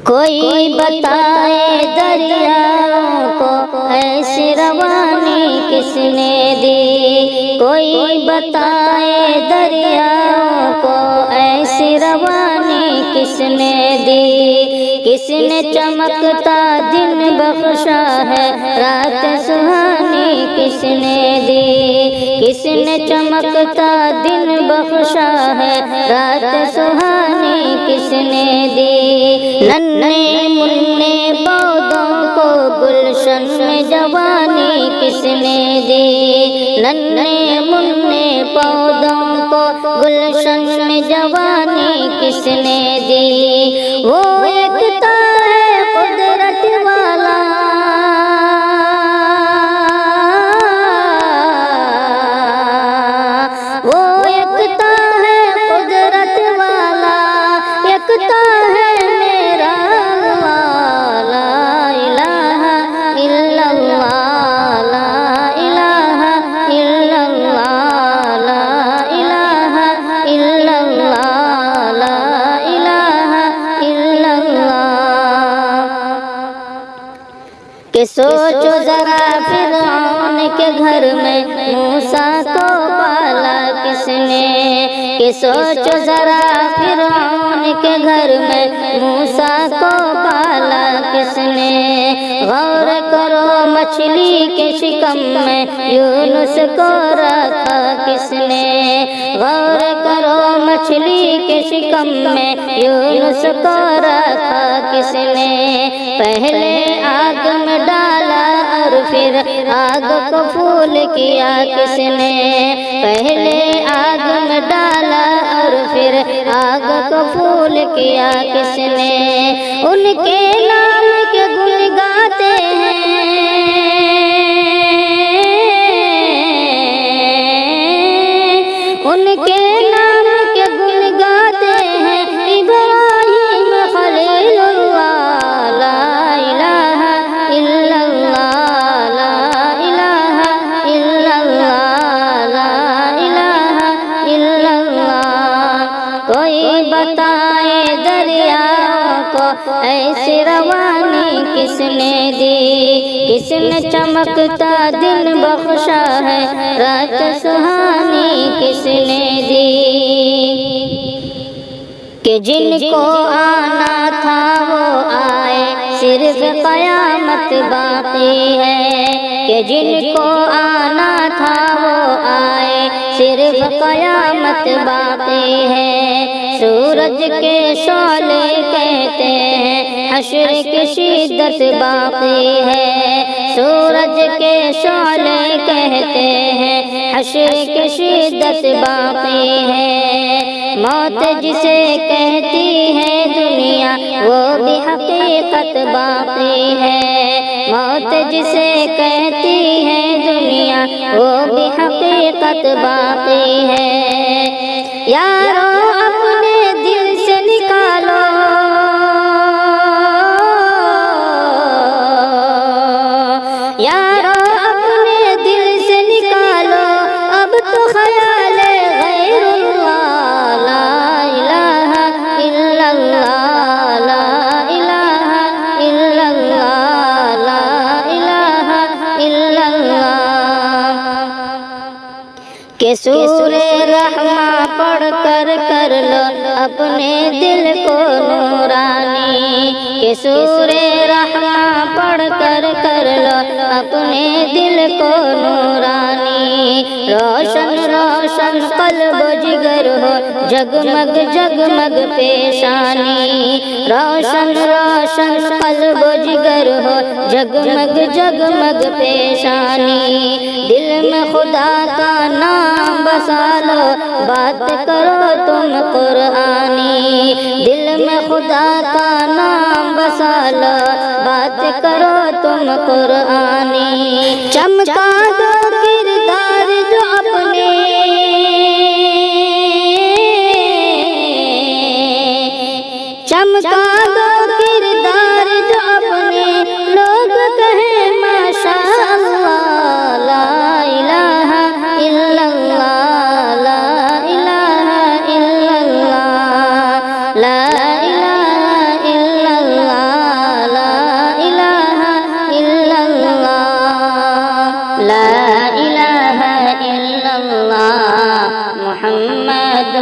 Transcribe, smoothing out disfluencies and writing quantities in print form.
کوئی بتائے دریاؤں کو ایسی روانی کس نے دی، کوئی بتائے دریاؤں کو ایسی روانی کس نے دی، کس نے چمکتا دن بخشا ہے رات سہانی کس نے دی، کس نے چمکتا دن بخشا ہے رات سہانی کس نے دی، ننھے منھے پودوں کو گلشن میں جوانی کس نے دی، ننھے منھے پودوں کو گلشن میں جوانی کس نے دی، وہ ایکتا ہے قدرت والا، وہ ایکتا ہے قدرت والا، ایکتا ہے میرا اللہ، لا الہ الا اللہ، لا الہ الا اللہ، لا الہ الا اللہ، لا الہ الا اللہ۔ کہ سوچو ذرا فرعون کے گھر میں موسیٰ کو پالا کس نے، کہ سوچو ذرا فرعون کے گھر میں موسیٰ کو پالا کس نے، غور کرو مچھلی کے شکم میں یونس کو رکھا کس نے، غور کرو مچھلی کے شکم میں یونس کو رکھا کس نے، پہلے آگ میں ڈالا اور پھر آگ کو پھول کیا کس نے، پہلے آگ میں ڈالا اور پھر آگ کو پھول کیا کس نے، ان کے نام کے گن گاتے ہیں، ان کے نام کے گن گاتے ہیں ابراہیم خلیل اللہ، لا الہ الا اللہ، لا الہ الا اللہ، لا الہ الا اللہ۔ کوئی بتائے دریاؤں کو ایسی روانی کس نے دی، کس نے چمکتا دن بخشا ہے رات سہانی کس نے دی، کہ جن کو آنا تھا وہ آئے صرف قیامت باقی ہے، کہ جن کو آنا تھا وہ آئے صرف قیامت باقی ہے، سورج کے شعلے کہتے ہیں حشر کی شدت باقی ہے، سورج کے شعلے کہتے ہیں حشر کی شدت باقی ہے، موت جسے کہتی ہے دنیا وہ بھی حقیقت باقی ہے، موت جسے کہتی ہے دنیا وہ بھی حقیقت باقی ہے، یارو اپنے دل سے نکالو، یارو اپنے دل سے نکالو اب تو خیال غیر اللہ، لا الہ الا اللہ، لا الہ الا اللہ، لا الہ الا اللہ۔ کہ سورہ رحمہ پڑھ کر لو اپنے دل کو نورانی، کہ سورہ رحمہ پڑھ کر لو اپنے دل کو نورانی، روشن روشن قلب و جگر ہو جگمگ جگمگ پیشانی، روشن روشن قلب و جگر ہو جگمگ جگمگ پیشانی، دل میں خدا کا نام بسا لو بات کرو تم قرآنی، دل میں خدا کا نام بسا لو بات کرو تم قرآنی، چمکا دو کردار جو اپنے، چمکا دو کردار جو اپنے، لوگ کہیں ماشاء اللہ، لا الہ الا اللہ، لا الہ الا اللہ، لا الہ الا اللہ۔ لا إله إلا الله محمد